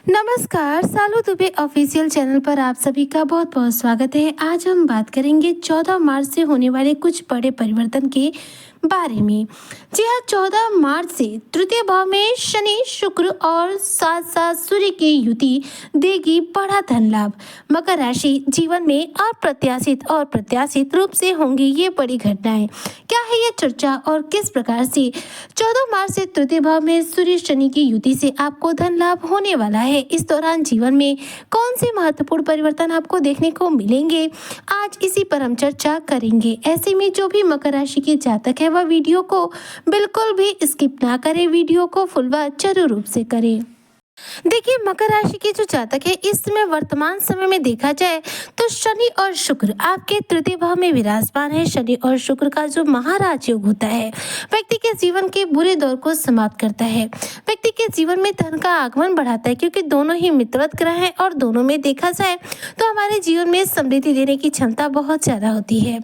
नमस्कार, सालू Dubey official channel पर आप सभी का बहुत बहुत स्वागत है। आज हम बात करेंगे 14 मार्च से होने वाले कुछ बड़े परिवर्तन के बारे में। जी हाँ, 14 मार्च से तृतीय भाव में शनि शुक्र और साथ साथ सूर्य की युति देगी बड़ा धन लाभ। मकर राशि जीवन में अप्रत्याशित और प्रत्याशित रूप से होंगी ये बड़ी घटनाएं। क्या है ये चर्चा और किस प्रकार से 14 मार्च से तृतीय भाव में सूर्य शनि की युति से आपको धन लाभ होने वाला है। इस दौरान जीवन में कौन से महत्वपूर्ण परिवर्तन आपको देखने को मिलेंगे, आज इसी पर हम चर्चा करेंगे। ऐसे में जो भी मकर राशि के जातक है वह वीडियो को बिल्कुल भी स्किप ना करें, वीडियो को फुल व जरूर रूप से करें। देखिए, मकर राशि के जो जातक है इस समय वर्तमान समय में देखा जाए तो शनि और शुक्र आपके तृतीय भाव में विराजमान है। शनि और शुक्र का जो महाराज योग होता है व्यक्ति के जीवन के बुरे दौर को समाप्त करता है, व्यक्ति के जीवन में धन का आगमन बढ़ाता है, क्योंकि दोनों ही मित्रवत ग्रह हैं और दोनों में देखा जाए तो हमारे जीवन में समृद्धि देने की क्षमता बहुत ज्यादा होती है।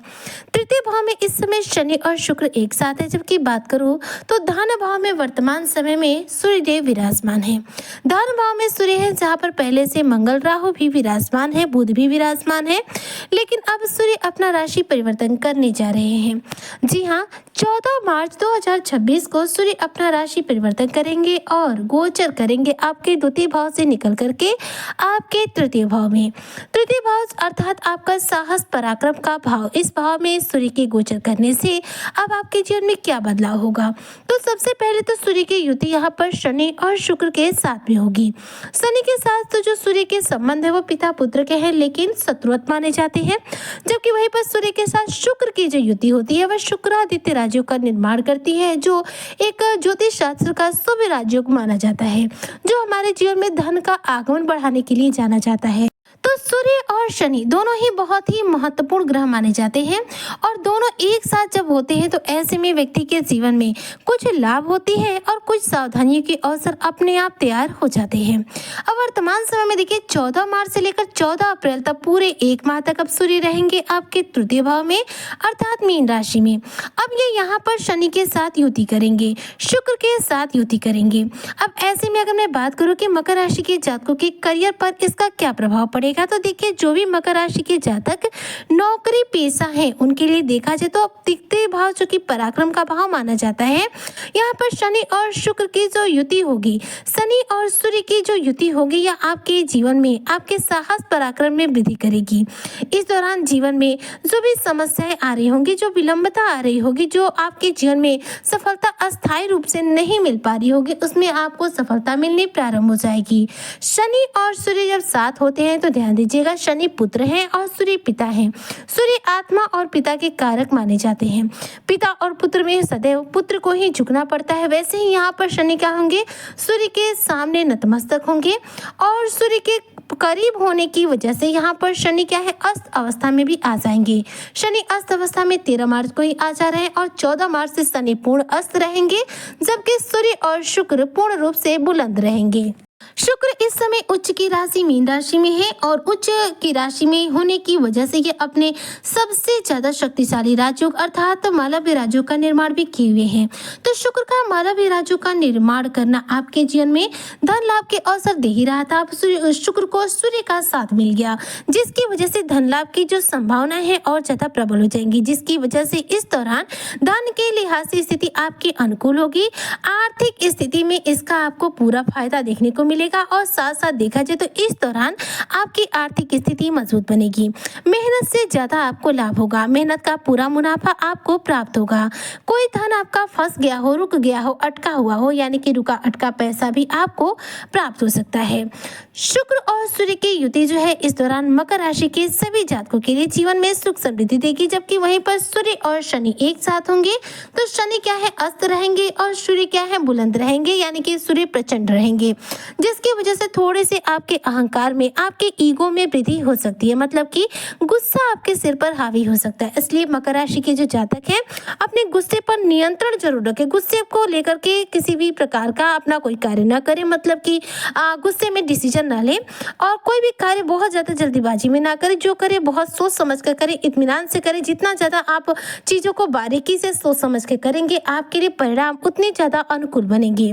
तृतीय भाव में इस समय शनि और शुक्र एक साथ है। जबकि बात करूं तो धन भाव में वर्तमान समय में सूर्यदेव विराजमान है। धन भाव में सूर्य है, जहां पर पहले से मंगल राहु भी विराजमान है, बुध भी विराजमान है, लेकिन अब सूर्य अपना राशि परिवर्तन करने जा रहे हैं। जी हाँ, 14 मार्च 2026 को सूर्य अपना राशि परिवर्तन करेंगे और गोचर करेंगे आपके द्वितीय भाव से निकल करके आपके तृतीय भाव में। तृतीय भाव अर्थात आपका साहस पराक्रम का भाव, इस भाव में सूर्य के गोचर करने से अब आपके जीवन में क्या बदलाव होगा। तो सबसे पहले तो सूर्य की युति यहाँ पर शनि और शुक्र के साथ में होगी। शनि के साथ तो जो सूर्य के संबंध है वो पिता पुत्र के हैं, लेकिन शत्रुवत माने जाते हैं। जबकि वहीं पर सूर्य के साथ शुक्र की जो युति होती है वह शुक्रादित्य राजयोग का निर्माण करती है, जो एक ज्योतिष शास्त्र का शुभ राजयोग माना जाता है, जो हमारे जीवन में धन का आगमन बढ़ाने के लिए जाना जाता है। तो सूर्य और शनि दोनों ही बहुत ही महत्वपूर्ण ग्रह माने जाते हैं और दोनों एक साथ जब होते हैं तो ऐसे में व्यक्ति के जीवन में कुछ लाभ होती है और कुछ सावधानियों के अवसर अपने आप तैयार हो जाते हैं। अब वर्तमान समय में देखिए 14 मार्च से लेकर 14 अप्रैल तक पूरे एक माह तक अब सूर्य रहेंगे आपके तृतीय भाव में अर्थात मीन राशि में। अब ये यहाँ पर शनि के साथ युति करेंगे, शुक्र के साथ युति करेंगे। अब ऐसे में अगर मैं बात करूँ कि मकर राशि के जातकों के करियर पर इसका क्या प्रभाव पड़ेगा, तो देखिए जो भी मकर राशि के जातक नौकरी पेशा है उनके लिए देखा जाए तो तृतीय भाव जो कि पराक्रम का भाव माना जाता है, यहाँ पर शनि और शुक्र की जो युति होगी, शनि और सूर्य की जो युति होगी, यह आपके जीवन में आपके साहस पराक्रम में वृद्धि करेगी। इस दौरान जीवन में जो भी समस्याएं आ रही होंगी, जो विलंबता आ रही होगी, जो आपके जीवन में सफलता अस्थायी रूप से नहीं मिल पा रही होगी, उसमें आपको सफलता मिलनी प्रारंभ हो जाएगी। शनि और सूर्य जब साथ होते हैं तो ध्यान दीजिएगा, शनि पुत्र हैं और सूर्य पिता हैं। सूर्य आत्मा और पिता के कारक माने जाते हैं। पिता और पुत्र में सदैव पुत्र को ही झुकना पड़ता है। वैसे ही यहाँ पर शनि क्या होंगे, सूर्य के सामने नतमस्तक होंगे और सूर्य के करीब होने की वजह से यहाँ पर शनि क्या है, अस्त अवस्था में भी आ जाएंगे। शनि अस्त अवस्था में 13 मार्च को ही आ जा रहे हैं और 14 मार्च से शनि पूर्ण अस्त रहेंगे, जबकि सूर्य और शुक्र पूर्ण रूप से बुलंद रहेंगे। शुक्र इस समय उच्च की राशि मीन राशि में है और उच्च की राशि में होने की वजह से ये अपने सबसे ज्यादा शक्तिशाली राजयोग अर्थात मालव्य राजयोग का निर्माण भी किए हुए हैं। तो शुक्र का मालव्य राजयोग का निर्माण करना आपके जीवन में धन लाभ के अवसर दे ही रहा था। अब शुक्र को सूर्य का साथ मिल गया, जिसकी वजह से धन लाभ की जो संभावना है और ज्यादा प्रबल हो जाएंगी, जिसकी वजह से इस दौरान धन के लिहाज से स्थिति आपकी अनुकूल होगी। आर्थिक स्थिति में इसका आपको पूरा फायदा देखने को मिलेगा और साथ साथ देखा जाए तो इस दौरान आपकी आर्थिक स्थिति मजबूत बनेगी। मेहनत से ज्यादा आपको लाभ होगा, मेहनत का पूरा मुनाफा आपको प्राप्त होगा। कोई धन आपका फंस गया हो, रुक गया हो, अटका हुआ हो, यानी कि रुका अटका पैसा भी आपको प्राप्त हो सकता है। शुक्र और सूर्य की युति जो है इस दौरान मकर राशि के सभी जातकों के लिए जीवन में सुख समृद्धि देगी। जबकि वहीं पर सूर्य और शनि एक साथ होंगे तो शनि क्या है, अस्त रहेंगे और सूर्य क्या है, बुलंद रहेंगे, यानी कि सूर्य प्रचंड रहेंगे, जिसकी वजह से थोड़े से आपके अहंकार में, आपके ईगो में वृद्धि हो सकती है, मतलब कि गुस्सा आपके सिर पर हावी हो सकता है। इसलिए मकर राशि के जो जातक हैं अपने गुस्से पर नियंत्रण जरूर रखें। गुस्से को लेकर के किसी भी प्रकार का अपना कोई कार्य ना करें, मतलब कि गुस्से में डिसीजन ना लें और कोई भी कार्य बहुत ज्यादा जल्दीबाजी में ना करें। जो करें बहुत सोच समझ कर करें, इत्मीनान से करें। जितना ज्यादा आप चीजों को बारीकी से सोच समझ के करेंगे आपके लिए परिणाम उतने ज्यादा अनुकूल बनेंगे।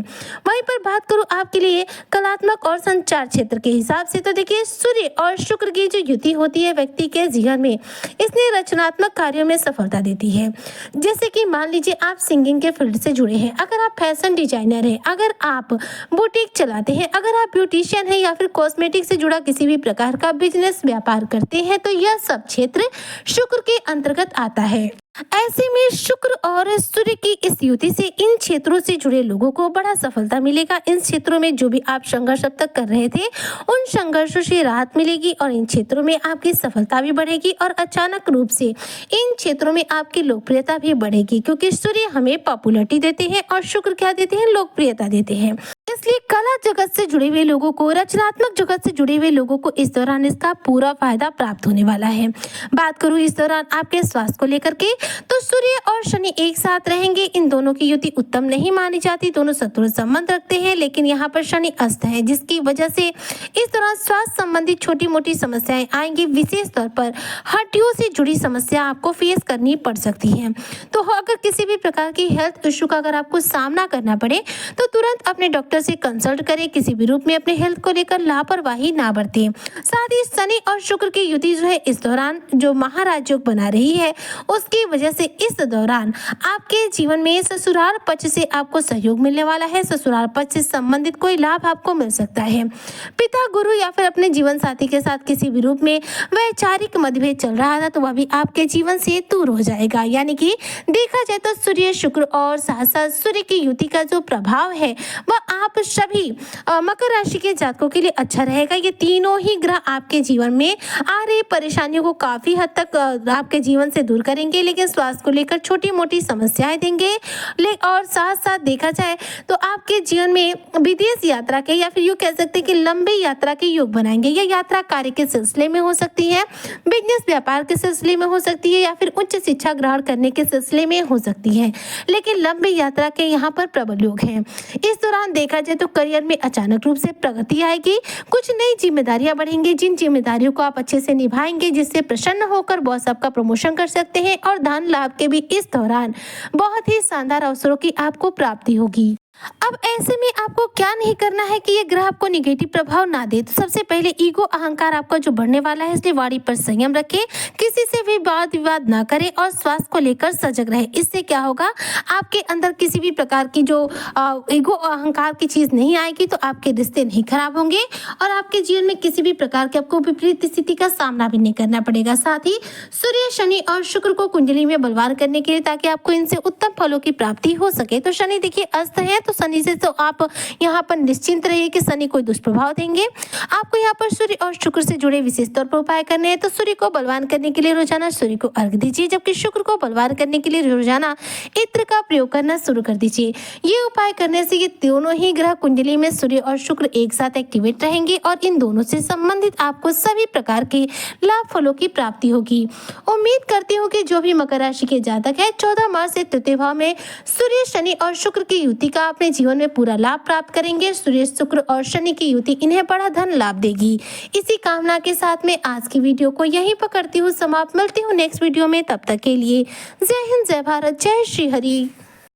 वहीं पर बात करूं आपके लिए कलात्मक और संचार क्षेत्र के हिसाब से तो देखिए सूर्य और शुक्र की जो युति होती है व्यक्ति के जीवन में, इसने रचनात्मक कार्यों में सफलता देती है। जैसे कि मान लीजिए आप सिंगिंग के फील्ड से जुड़े हैं, अगर आप फैशन डिजाइनर हैं, अगर आप बुटीक चलाते हैं, अगर आप ब्यूटिशियन हैं या फिर कॉस्मेटिक से जुड़ा किसी भी प्रकार का बिजनेस व्यापार करते हैं, तो यह सब क्षेत्र शुक्र के अंतर्गत आता है। ऐसे में शुक्र और सूर्य की इस युति से इन क्षेत्रों से जुड़े लोगों को बड़ा सफलता मिलेगा। इन क्षेत्रों में जो भी आप संघर्ष अब तक कर रहे थे, उन संघर्षों से राहत मिलेगी और इन क्षेत्रों में आपकी सफलता भी बढ़ेगी और अचानक रूप से इन क्षेत्रों में आपकी लोकप्रियता भी बढ़ेगी, क्योंकि सूर्य हमें पॉपुलैरिटी देते हैं और शुक्र क्या देते हैं, लोकप्रियता देते हैं। इसलिए कला जगत से जुड़े हुए लोगों को, रचनात्मक जगत से जुड़े हुए लोगों को इस दौरान इसका पूरा फायदा प्राप्त होने वाला है। बात करूं इस दौरान आपके स्वास्थ्य को लेकर के, तो सूर्य और शनि एक साथ रहेंगे। इन दोनों की युति उत्तम नहीं मानी जाती, दोनों शत्रु संबंध रखते हैं, लेकिन यहाँ पर शनि अस्त है, जिसकी वजह से इस दौरान स्वास्थ्य संबंधी छोटी मोटी समस्याएं आएंगी। विशेष तौर पर हड्डियों से जुड़ी समस्या आपको फेस करनी पड़ सकती है। तो अगर किसी भी प्रकार की हेल्थ इश्यू का अगर आपको सामना करना पड़े, तो तुरंत अपने डॉक्टर से कंसल्ट करें। किसी भी रूप में अपने हेल्थ को लेकर लापरवाही ना बरतें। साथ ही शनि और शुक्र की युति जो है इस दौरान जो महाराज योग बना रही है, उसकी वजह से इस दौरान आपके जीवन में ससुराल पक्ष से आपको सहयोग मिलने वाला है। ससुराल पक्ष से संबंधित कोई लाभ आपको मिल सकता है। पिता, गुरु या फिर अपने जीवन साथी के साथ किसी भी रूप में वैचारिक मतभेद चल रहा था, तो वह भी आपके जीवन से दूर हो जाएगा। यानी कि देखा जाए तो सूर्य, शुक्र और साथ साथ सूर्य की युति का जो प्रभाव है वह आप सभी मकर राशि के जातकों के लिए अच्छा रहेगा। ये तीनों ही ग्रह आपके जीवन में आ रही परेशानियों को काफी हद तक आपके जीवन से दूर करेंगे, लेकिन स्वास्थ्य को लेकर छोटी मोटी समस्याएं देंगे। और साथ साथ देखा जाए तो आपके जीवन में विदेश यात्रा के या फिर यूँ कह सकते हैं कि लंबी यात्रा के योग बनाएंगे। यह यात्रा कार्य के सिलसिले में हो सकती है, बिजनेस व्यापार के सिलसिले में हो सकती है, या फिर उच्च शिक्षा ग्रहण करने के सिलसिले में हो सकती है, लेकिन लंबी यात्रा के यहाँ पर प्रबल योग है। इस दौरान देखा जाए तो करियर में अचानक रूप से प्रगति आएगी, कुछ नई जिम्मेदारियां बढ़ेंगी, जिन जिम्मेदारियों को आप अच्छे से निभाएंगे, जिससे प्रसन्न होकर बॉस आपका प्रमोशन कर सकते हैं और धन लाभ के भी इस दौरान बहुत ही शानदार अवसरों की आपको प्राप्ति होगी। अब ऐसे में आपको क्या नहीं करना है कि ये ग्रह आपको निगेटिव प्रभाव ना दे। तो सबसे पहले ईगो अहंकार आपका जो बढ़ने वाला है, इसलिए वाणी पर संयम रखें, किसी से भी वाद विवाद ना करें और स्वास्थ्य को लेकर सजग रहे। इससे क्या होगा, आपके अंदर किसी भी प्रकार की जो ईगो अहंकार की चीज नहीं आएगी, तो आपके रिश्ते नहीं खराब होंगे और आपके जीवन में किसी भी प्रकार की आपको विपरीत स्थिति का सामना भी नहीं करना पड़ेगा। साथ ही सूर्य, शनि और शुक्र को कुंडली में बलवान करने के लिए, ताकि आपको इनसे उत्तम फलों की प्राप्ति हो सके। तो शनि देखिए अस्त है, तो शनि से तो आप यहाँ पर निश्चिंत रहिए कि शनि कोई दुष्प्रभाव देंगे। आपको यहाँ पर सूर्य और शुक्र से जुड़े विशेष तौर पर उपाय करने हैं। तो सूर्य को बलवान करने के लिए रोजाना सूर्य को अर्घ दीजिए, जबकि शुक्र को बलवान करने के लिए रोजाना इत्र का प्रयोग करना शुरू कर दीजिए। ये उपाय करने से ये दोनों ही ग्रह कुंडली में सूर्य और शुक्र एक साथ एक्टिवेट रहेंगे और इन दोनों से संबंधित आपको सभी प्रकार के लाभ फलों की प्राप्ति होगी। उम्मीद करती हूँ कि जो भी मकर राशि के जातक है 14 मार्च से तृतीय भाव में सूर्य, शनि और शुक्र की युति का अपने जीवन में पूरा लाभ प्राप्त करेंगे। सूर्य, शुक्र और शनि की युति इन्हें बड़ा धन लाभ देगी। इसी कामना के साथ में आज की वीडियो को यहीं पर करती हूँ समाप्त। मिलती हूँ नेक्स्ट वीडियो में, तब तक के लिए जय हिंद, जय भारत, जय श्री हरि।